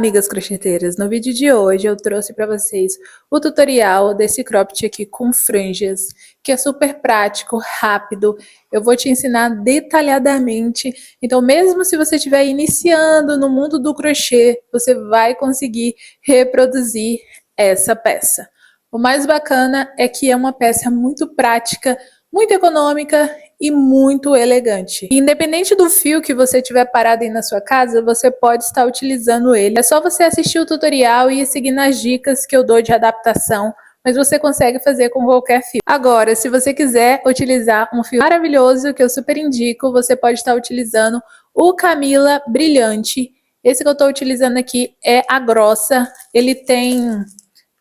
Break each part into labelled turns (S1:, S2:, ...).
S1: amigas crocheteiras! No vídeo de hoje eu trouxe para vocês o tutorial desse cropped aqui com franjas, que é super prático, rápido. Eu vou te ensinar detalhadamente, então mesmo se você estiver iniciando no mundo do crochê, você vai conseguir reproduzir essa peça. O mais bacana é que é uma peça muito prática, muito econômica e muito elegante. Independente do fio que você tiver parado aí na sua casa, você pode estar utilizando ele. É só você assistir o tutorial e seguir nas dicas que eu dou de adaptação, mas você consegue fazer com qualquer fio. Agora, se você quiser utilizar um fio maravilhoso, que eu super indico, você pode estar utilizando o Camila Brilhante. Esse que eu estou utilizando aqui é a grossa, ele tem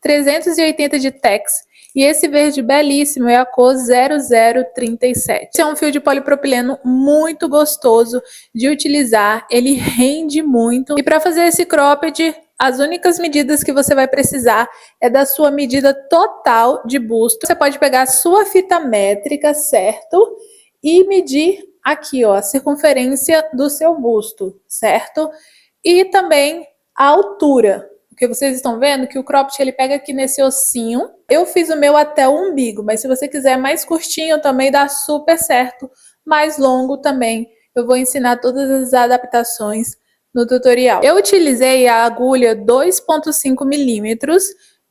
S1: 380 de tex. E esse verde belíssimo é a cor 0037. Esse é um fio de polipropileno muito gostoso de utilizar, ele rende muito. E para fazer esse cropped, as únicas medidas que você vai precisar é da sua medida total de busto. Você pode pegar a sua fita métrica, certo? E medir aqui, ó, a circunferência do seu busto, certo? E também a altura. Porque vocês estão vendo que o cropped ele pega aqui nesse ossinho. Eu fiz o meu até o umbigo, mas se você quiser mais curtinho também dá super certo. Mais longo também. Eu vou ensinar todas as adaptações no tutorial. Eu utilizei a agulha 2,5 milímetros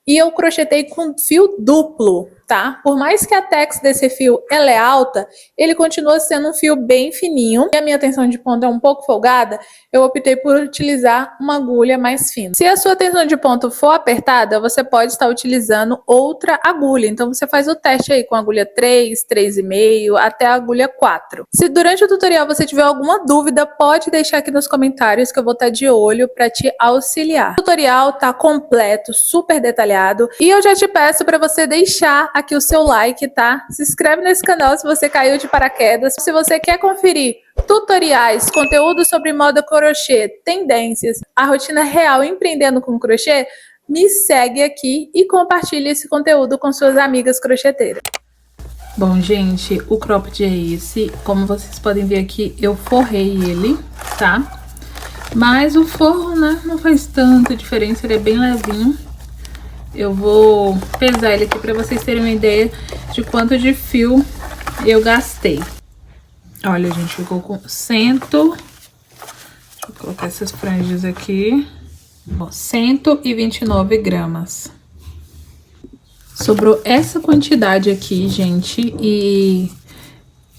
S1: e eu crochetei com fio duplo, tá? Por mais que a tex desse fio ela é alta, ele continua sendo um fio bem fininho. E a minha tensão de ponto é um pouco folgada, eu optei por utilizar uma agulha mais fina. Se a sua tensão de ponto for apertada, você pode estar utilizando outra agulha. Então você faz o teste aí com a agulha 3, 3,5 até a agulha 4. Se durante o tutorial você tiver alguma dúvida, pode deixar aqui nos comentários que eu vou estar de olho para te auxiliar. O tutorial tá completo, super detalhado. E eu já te peço para você deixar aqui o seu like, tá? Se inscreve nesse canal se você caiu de paraquedas. Se você quer conferir tutoriais, conteúdo sobre moda crochê, tendências, a rotina real empreendendo com crochê, me segue aqui e compartilhe esse conteúdo com suas amigas crocheteiras. Bom, gente, o cropped é esse. Como vocês podem ver aqui, eu forrei ele, tá? Mas o forro, né, não faz tanta diferença, ele é bem levinho. Eu vou pesar ele aqui para vocês terem uma ideia de quanto de fio eu gastei. Olha, gente, ficou com 100... Deixa eu colocar essas franjas aqui. Ó, 129 gramas. Sobrou essa quantidade aqui, gente, e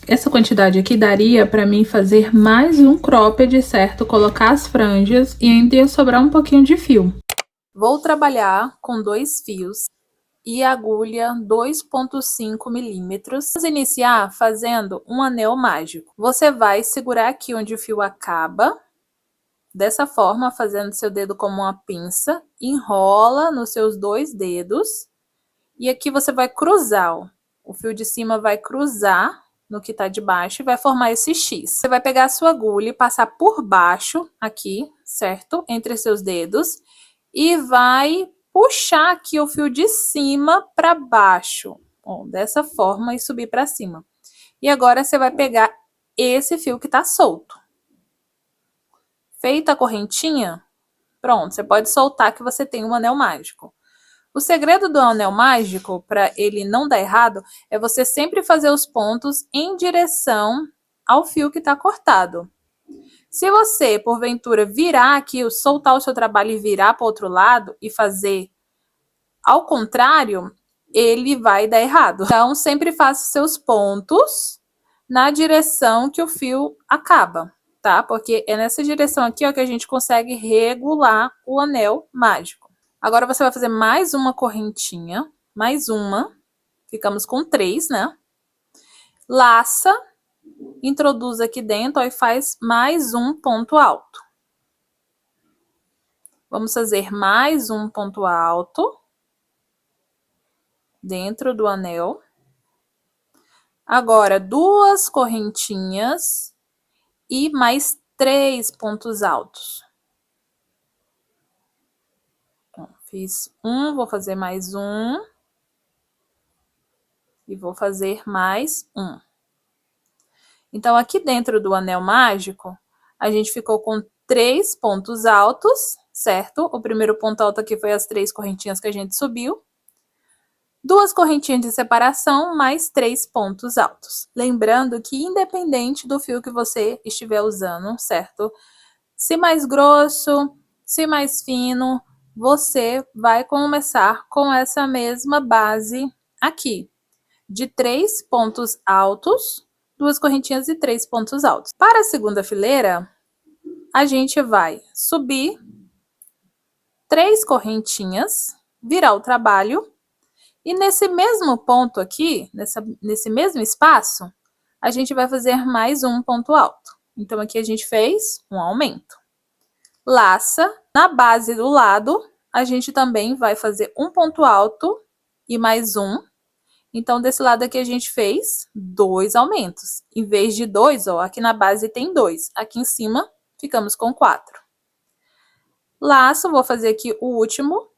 S1: essa quantidade aqui daria para mim fazer mais um cropped, certo? Colocar as franjas e ainda ia sobrar um pouquinho de fio. Vou trabalhar com 2 fios e agulha 2,5 milímetros. Vamos iniciar fazendo um anel mágico. Você vai segurar aqui onde o fio acaba, dessa forma, fazendo seu dedo como uma pinça, enrola nos seus 2 dedos e aqui você vai cruzar, ó. O fio de cima vai cruzar no que tá de baixo e vai formar esse X. Você vai pegar a sua agulha e passar por baixo aqui, certo? Entre seus dedos. E vai puxar aqui o fio de cima para baixo, ó, dessa forma, e subir para cima. E agora você vai pegar esse fio que tá solto. Feita a correntinha, pronto, você pode soltar que você tem um anel mágico. O segredo do anel mágico, para ele não dar errado, é você sempre fazer os pontos em direção ao fio que tá cortado. Se você, porventura, virar aqui, soltar o seu trabalho e virar para o outro lado e fazer ao contrário, ele vai dar errado. Então, sempre faça seus pontos na direção que o fio acaba, tá? Porque é nessa direção aqui, ó, que a gente consegue regular o anel mágico. Agora, você vai fazer mais uma correntinha, mais uma. Ficamos com 3, né? Laça. Introduz aqui dentro, ó, e faz mais um ponto alto. Vamos fazer mais um ponto alto dentro do anel. Agora, 2 correntinhas e mais 3 pontos altos. Então, fiz um, vou fazer mais um. E vou fazer mais um. Então, aqui dentro do anel mágico, a gente ficou com 3 pontos altos, certo? O primeiro ponto alto aqui foi as 3 correntinhas que a gente subiu. 2 correntinhas de separação, mais 3 pontos altos. Lembrando que independente do fio que você estiver usando, certo? Se mais grosso, se mais fino, você vai começar com essa mesma base aqui, de 3 pontos altos, 2 correntinhas e 3 pontos altos. Para a segunda fileira, a gente vai subir 3 correntinhas, virar o trabalho, e nesse mesmo ponto aqui, nesse mesmo espaço, a gente vai fazer mais um ponto alto. Então, aqui a gente fez um aumento. Laça, na base do lado, a gente também vai fazer um ponto alto e mais um. Então, desse lado aqui a gente fez 2 aumentos. Em vez de 2, ó, aqui na base tem 2. Aqui em cima, ficamos com 4. Laço, vou fazer aqui o último.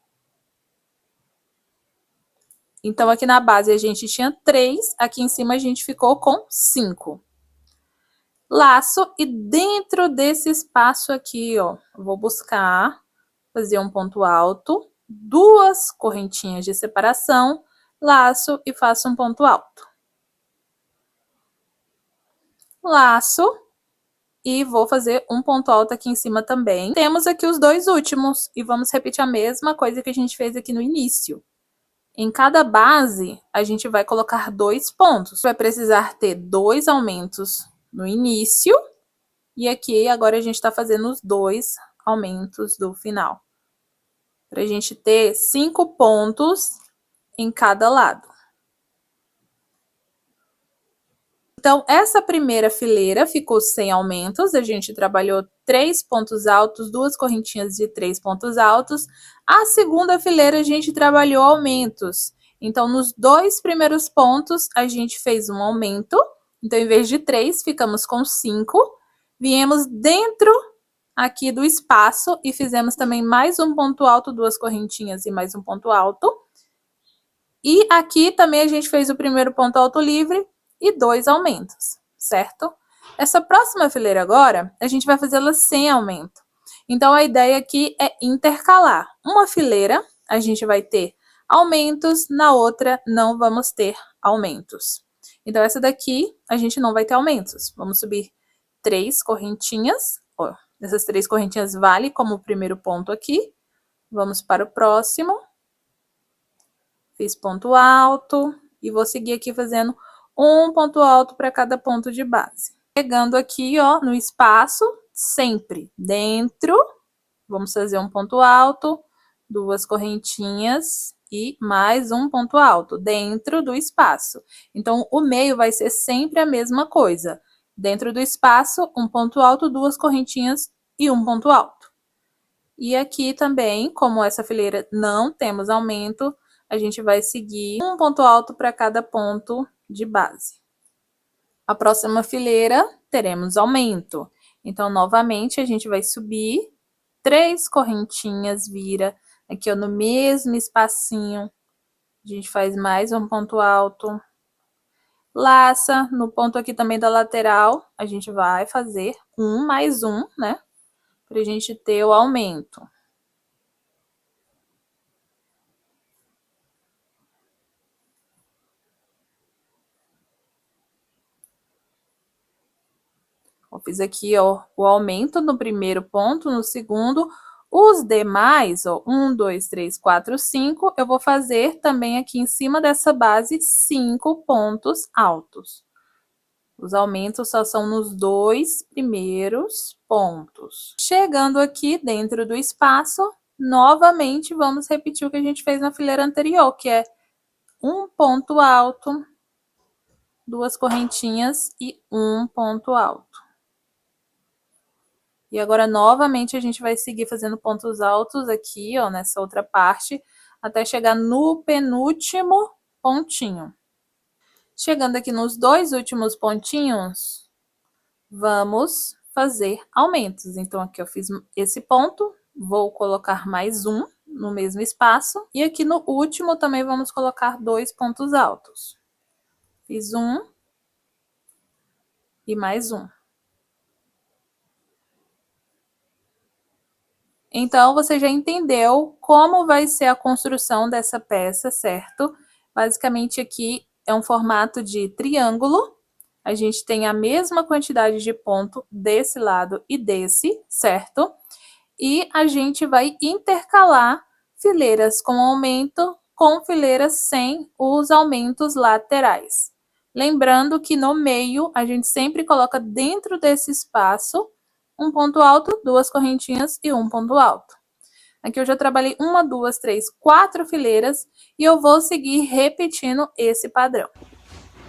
S1: Então, aqui na base a gente tinha 3, aqui em cima a gente ficou com 5. Laço, e dentro desse espaço aqui, ó, eu vou buscar fazer um ponto alto, 2 correntinhas de separação, laço e faço um ponto alto. Laço, e vou fazer um ponto alto aqui em cima também. Temos aqui os 2 últimos, e vamos repetir a mesma coisa que a gente fez aqui no início. Em cada base, a gente vai colocar 2 pontos. Vai precisar ter 2 aumentos no início, e aqui agora a gente está fazendo os 2 aumentos do final. Para a gente ter 5 pontos em cada lado. Então, essa primeira fileira ficou sem aumentos, a gente trabalhou 3 pontos altos, 2 correntinhas de 3 pontos altos. A segunda fileira a gente trabalhou aumentos. Então, nos 2 primeiros pontos, a gente fez um aumento. Então, em vez de 3, ficamos com 5. Viemos dentro aqui do espaço e fizemos também mais um ponto alto, 2 correntinhas e mais um ponto alto. E aqui também a gente fez o primeiro ponto alto livre e 2 aumentos, certo? Essa próxima fileira agora, a gente vai fazê-la sem aumento. Então, a ideia aqui é intercalar. Uma fileira, a gente vai ter aumentos, na outra não vamos ter aumentos. Então, essa daqui, a gente não vai ter aumentos. Vamos subir 3 correntinhas. Ó, essas 3 correntinhas vale como o primeiro ponto aqui. Vamos para o próximo. Fiz ponto alto e vou seguir aqui fazendo um ponto alto para cada ponto de base. Chegando aqui, ó, no espaço, sempre dentro, vamos fazer um ponto alto, 2 correntinhas e mais um ponto alto dentro do espaço. Então, o meio vai ser sempre a mesma coisa. Dentro do espaço, um ponto alto, 2 correntinhas e um ponto alto. E aqui também, como essa fileira não temos aumento, a gente vai seguir um ponto alto para cada ponto de base. A próxima fileira, teremos aumento. Então, novamente, a gente vai subir 3 correntinhas, vira aqui ó, no mesmo espacinho. A gente faz mais um ponto alto. Laça, no ponto aqui também da lateral, a gente vai fazer um mais um, né? Pra gente ter o aumento. Eu fiz aqui, ó, o aumento no primeiro ponto, no segundo. Os demais, ó, 1, 2, 3, 4, 5, eu vou fazer também aqui em cima dessa base 5 pontos altos. Os aumentos só são nos 2 primeiros pontos. Chegando aqui dentro do espaço, novamente vamos repetir o que a gente fez na fileira anterior, que é um ponto alto, 2 correntinhas e um ponto alto. E agora, novamente, a gente vai seguir fazendo pontos altos aqui, ó, nessa outra parte, até chegar no penúltimo pontinho. Chegando aqui nos 2 últimos pontinhos, vamos fazer aumentos. Então, aqui eu fiz esse ponto, vou colocar mais um no mesmo espaço. E aqui no último também vamos colocar 2 pontos altos. Fiz um e mais um. Então, você já entendeu como vai ser a construção dessa peça, certo? Basicamente, aqui é um formato de triângulo. A gente tem a mesma quantidade de ponto desse lado e desse, certo? E a gente vai intercalar fileiras com aumento com fileiras sem os aumentos laterais. Lembrando que no meio, a gente sempre coloca dentro desse espaço um ponto alto, duas correntinhas e um ponto alto. Aqui eu já trabalhei uma, duas, três, quatro fileiras e eu vou seguir repetindo esse padrão.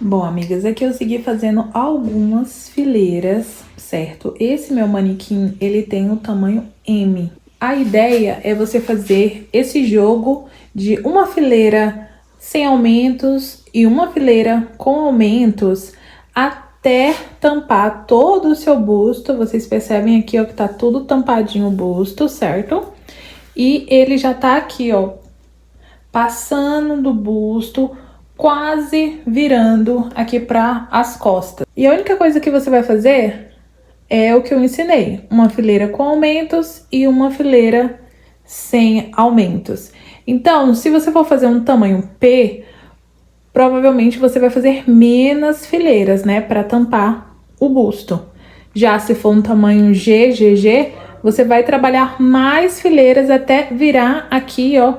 S1: Bom, amigas, aqui eu segui fazendo algumas fileiras, certo? Esse meu manequim, ele tem o tamanho M. A ideia é você fazer esse jogo de uma fileira sem aumentos e uma fileira com aumentos até tampar todo o seu busto. Vocês percebem aqui, ó, que tá tudo tampadinho o busto, certo? E ele já tá aqui, ó, passando do busto, quase virando aqui para as costas. E a única coisa que você vai fazer é o que eu ensinei, uma fileira com aumentos e uma fileira sem aumentos. Então, se você for fazer um tamanho P, provavelmente você vai fazer menos fileiras, né, para tampar o busto. Já se for um tamanho G, GG, você vai trabalhar mais fileiras até virar aqui, ó,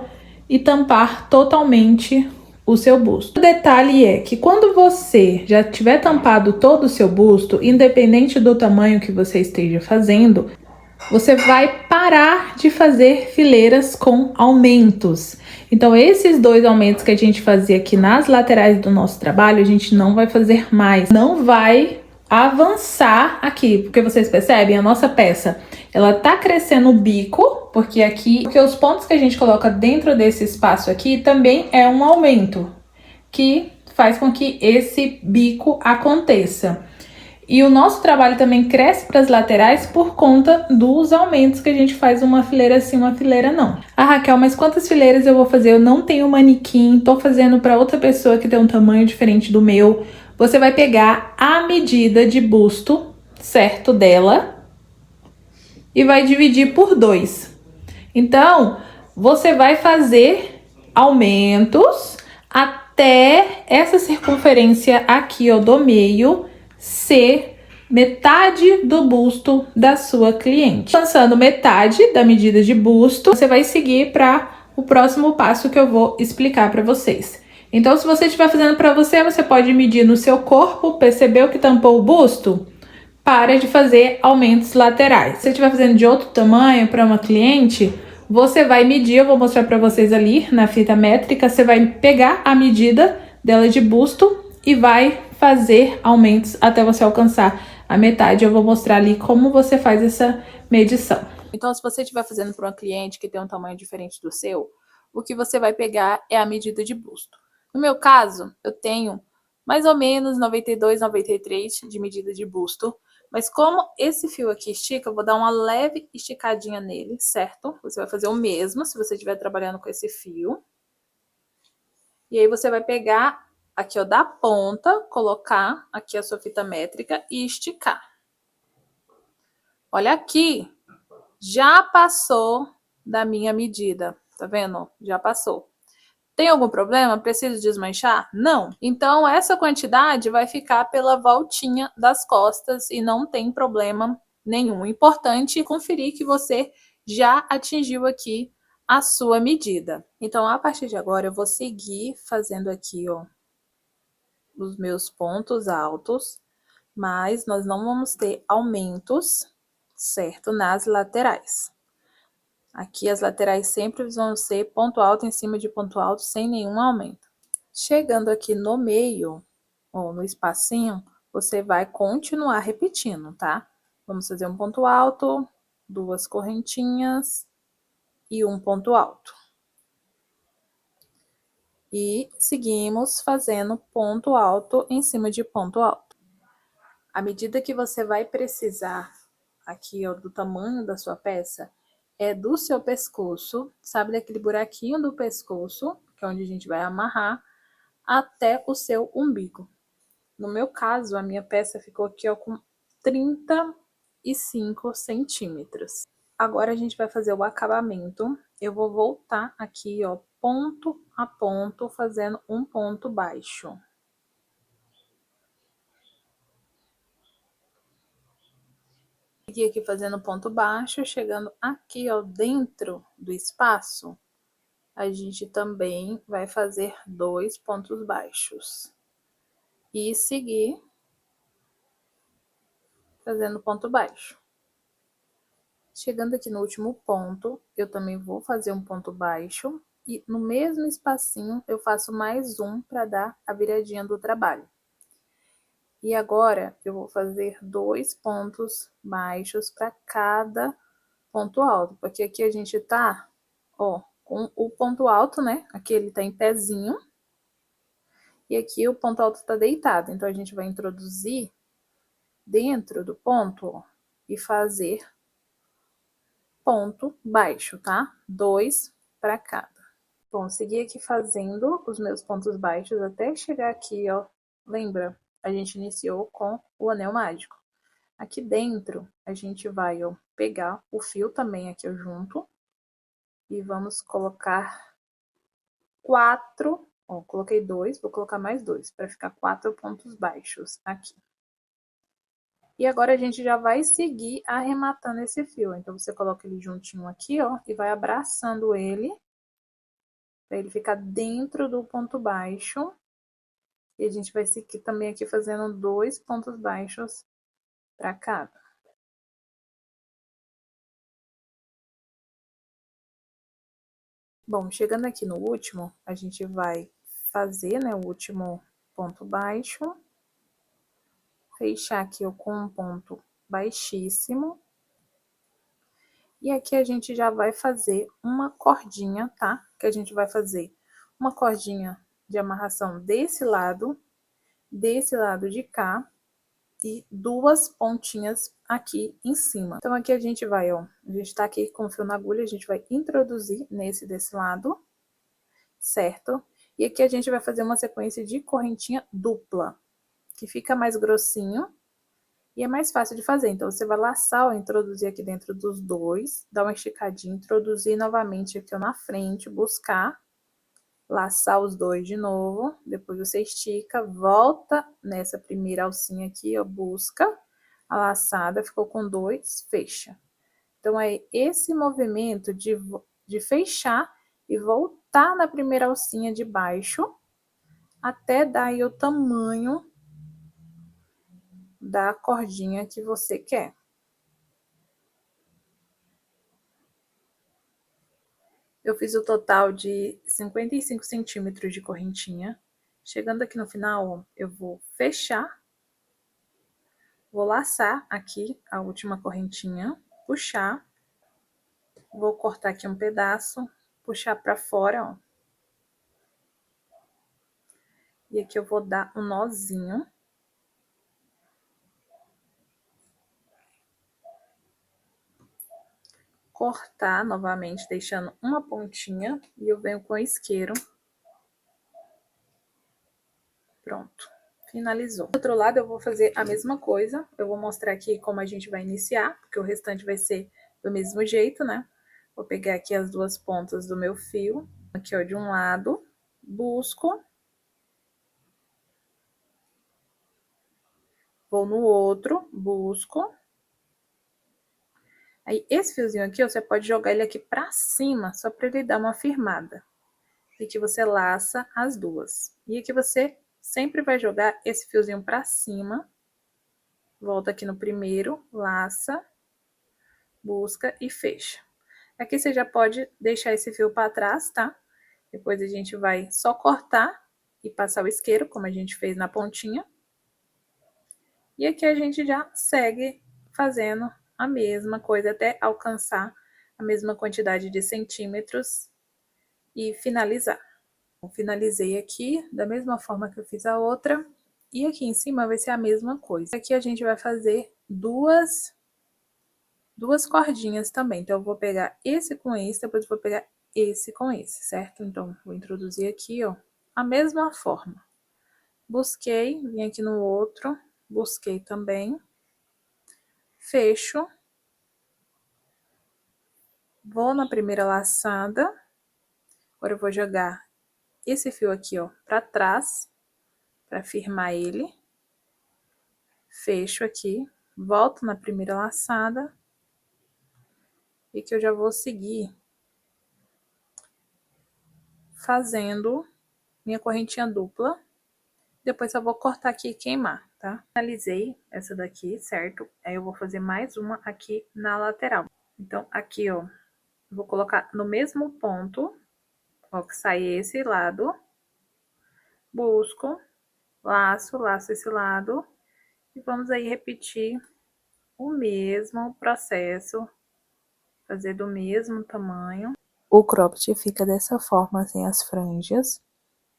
S1: e tampar totalmente o seu busto. O detalhe é que quando você já tiver tampado todo o seu busto, independente do tamanho que você esteja fazendo, você vai parar de fazer fileiras com aumentos. Então, esses dois aumentos que a gente fazia aqui nas laterais do nosso trabalho, a gente não vai fazer mais. Não vai avançar aqui, porque vocês percebem, a nossa peça, ela tá crescendo o bico, porque os pontos que a gente coloca dentro desse espaço aqui também é um aumento, que faz com que esse bico aconteça. E o nosso trabalho também cresce para as laterais por conta dos aumentos que a gente faz uma fileira assim, uma fileira não. Ah, Raquel, mas quantas fileiras eu vou fazer? Eu não tenho manequim, tô fazendo para outra pessoa que tem um tamanho diferente do meu. Você vai pegar a medida de busto, certo, dela, e vai dividir por 2. Então, você vai fazer aumentos até essa circunferência aqui, ó, do meio, ser metade do busto da sua cliente. Alcançando metade da medida de busto, você vai seguir para o próximo passo que eu vou explicar para vocês. Então, se você estiver fazendo para você, você pode medir no seu corpo, percebeu que tampou o busto? Para de fazer aumentos laterais. Se você estiver fazendo de outro tamanho para uma cliente, você vai medir, eu vou mostrar para vocês ali na fita métrica, você vai pegar a medida dela de busto e vai fazer aumentos até você alcançar a metade. Eu vou mostrar ali como você faz essa medição. Então, se você estiver fazendo para uma cliente que tem um tamanho diferente do seu, o que você vai pegar é a medida de busto. No meu caso, eu tenho mais ou menos 92, 93 de medida de busto. Mas como esse fio aqui estica, eu vou dar uma leve esticadinha nele, certo? Você vai fazer o mesmo se você estiver trabalhando com esse fio. E aí você vai pegar aqui, ó, da ponta, colocar aqui a sua fita métrica e esticar. Olha aqui, já passou da minha medida, tá vendo? Já passou. Tem algum problema? Preciso desmanchar? Não. Então, essa quantidade vai ficar pela voltinha das costas e não tem problema nenhum. Importante conferir que você já atingiu aqui a sua medida. Então, a partir de agora, eu vou seguir fazendo aqui, ó, os meus pontos altos, mas nós não vamos ter aumentos, certo? Nas laterais. Aqui as laterais sempre vão ser ponto alto em cima de ponto alto, sem nenhum aumento. Chegando aqui no meio, ou no espacinho, você vai continuar repetindo, tá? Vamos fazer um ponto alto, duas correntinhas e um ponto alto. E seguimos fazendo ponto alto em cima de ponto alto. À medida que você vai precisar aqui, ó, do tamanho da sua peça, é do seu pescoço, sabe, daquele buraquinho do pescoço, que é onde a gente vai amarrar, até o seu umbigo. No meu caso, a minha peça ficou aqui, ó, com 35 centímetros. Agora a gente vai fazer o acabamento. Eu vou voltar aqui, ó, ponto a ponto, fazendo um ponto baixo. Segui aqui fazendo ponto baixo, chegando aqui, ó, dentro do espaço, a gente também vai fazer 2 pontos baixos. E seguir fazendo ponto baixo. Chegando aqui no último ponto, eu também vou fazer um ponto baixo e no mesmo espacinho eu faço mais um para dar a viradinha do trabalho. E agora eu vou fazer 2 pontos baixos para cada ponto alto, porque aqui a gente tá, ó, com o ponto alto, né? Aqui ele tá em pezinho e aqui o ponto alto tá deitado. Então a gente vai introduzir dentro do ponto, ó, e fazer ponto baixo, tá? 2 para cada. Bom, segui aqui fazendo os meus pontos baixos até chegar aqui, ó. Lembra? A gente iniciou com o anel mágico. Aqui dentro, a gente vai, ó, pegar o fio também aqui junto e vamos colocar 4, ó, coloquei 2, vou colocar mais 2 para ficar 4 pontos baixos aqui. E agora a gente já vai seguir arrematando esse fio. Então, você coloca ele juntinho aqui, ó, e vai abraçando ele, para ele ficar dentro do ponto baixo. E a gente vai seguir também aqui fazendo 2 pontos baixos para cada. Bom, chegando aqui no último, a gente vai fazer, né, o último ponto baixo. Fechar aqui ó, com um ponto baixíssimo. E aqui a gente já vai fazer uma cordinha, tá? Que a gente vai fazer uma cordinha de amarração desse lado de cá, e 2 pontinhas aqui em cima. Então, aqui a gente vai, ó, a gente tá aqui com o fio na agulha, a gente vai introduzir nesse desse lado, certo? E aqui a gente vai fazer uma sequência de correntinha dupla, que fica mais grossinho e é mais fácil de fazer. Então, você vai laçar, ó, introduzir aqui dentro dos dois, dar uma esticadinha, introduzir novamente aqui ó, na frente, buscar, laçar os dois de novo, depois você estica, volta nessa primeira alcinha aqui, ó, busca a laçada, ficou com 2, fecha. Então, é esse movimento de fechar e voltar na primeira alcinha de baixo, até dar aí o tamanho da cordinha que você quer. Eu fiz o total de 55 centímetros de correntinha. Chegando aqui no final, ó, eu vou fechar, vou laçar aqui a última correntinha, puxar, vou cortar aqui um pedaço, puxar pra fora, ó. E aqui eu vou dar um nozinho. Cortar novamente, deixando uma pontinha, e eu venho com o isqueiro. Pronto, finalizou. Do outro lado eu vou fazer a mesma coisa, eu vou mostrar aqui como a gente vai iniciar, porque o restante vai ser do mesmo jeito, né? Vou pegar aqui as 2 pontas do meu fio, aqui ó, de um lado, busco, vou no outro, busco. Aí, esse fiozinho aqui, ó, você pode jogar ele aqui pra cima, só pra ele dar uma firmada. E aqui você laça as 2. E aqui você sempre vai jogar esse fiozinho pra cima. Volta aqui no primeiro, laça, busca e fecha. Aqui você já pode deixar esse fio pra trás, tá? Depois a gente vai só cortar e passar o isqueiro, como a gente fez na pontinha. E aqui a gente já segue fazendo a mesma coisa até alcançar a mesma quantidade de centímetros e finalizar. Eu finalizei aqui da mesma forma que eu fiz a outra. E aqui em cima vai ser a mesma coisa. Aqui a gente vai fazer duas cordinhas também. Então, eu vou pegar esse com esse, depois eu vou pegar esse com esse, certo? Então, vou introduzir aqui, ó, a mesma forma. Busquei, vim aqui no outro, busquei também, fecho, Vou na primeira laçada. Agora eu vou jogar esse fio aqui, ó, pra trás, pra firmar ele. Fecho aqui, volto na primeira laçada. E que eu já vou seguir fazendo minha correntinha dupla. Depois eu vou cortar aqui e queimar, tá? Finalizei essa daqui, certo? Aí eu vou fazer mais uma aqui na lateral. Então, aqui, ó, vou colocar no mesmo ponto, ó, que sai esse lado. Busco, laço esse lado. E vamos aí repetir o mesmo processo, fazer do mesmo tamanho. O cropped fica dessa forma, assim, as franjas.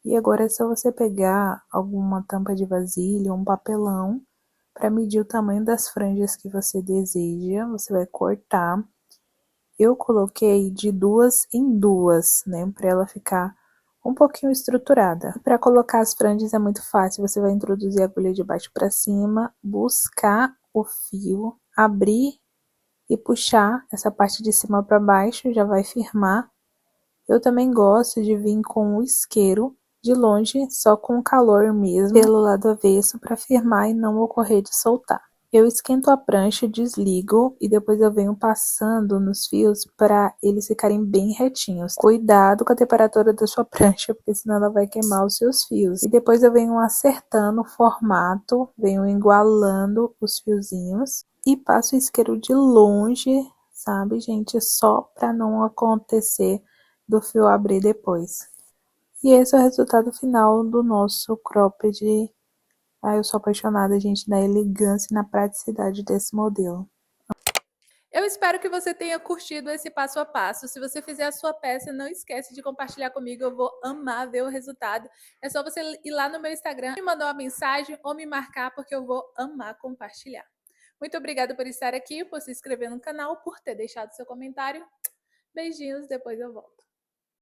S1: E agora é só você pegar alguma tampa de vasilha, um papelão, para medir o tamanho das franjas que você deseja. Você vai cortar. Eu coloquei de 2 em 2, né, para ela ficar um pouquinho estruturada. Para colocar as franjas é muito fácil, você vai introduzir a agulha de baixo para cima, buscar o fio, abrir e puxar essa parte de cima para baixo, já vai firmar. Eu também gosto de vir com o isqueiro de longe, só com o calor mesmo, pelo lado avesso, para firmar e não ocorrer de soltar. Eu esquento a prancha, desligo e depois eu venho passando nos fios para eles ficarem bem retinhos. Cuidado com a temperatura da sua prancha, porque senão ela vai queimar os seus fios. E depois eu venho acertando o formato, venho igualando os fiozinhos e passo o isqueiro de longe, sabe, gente? Só para não acontecer do fio abrir depois. E esse é o resultado final do nosso cropped. Eu sou apaixonada, gente, na elegância e na praticidade desse modelo. Eu espero que você tenha curtido esse passo a passo. Se você fizer a sua peça, não esquece de compartilhar comigo, eu vou amar ver o resultado. É só você ir lá no meu Instagram, me mandar uma mensagem ou me marcar, porque eu vou amar compartilhar. Muito obrigada por estar aqui, por se inscrever no canal, por ter deixado seu comentário. Beijinhos, depois eu volto.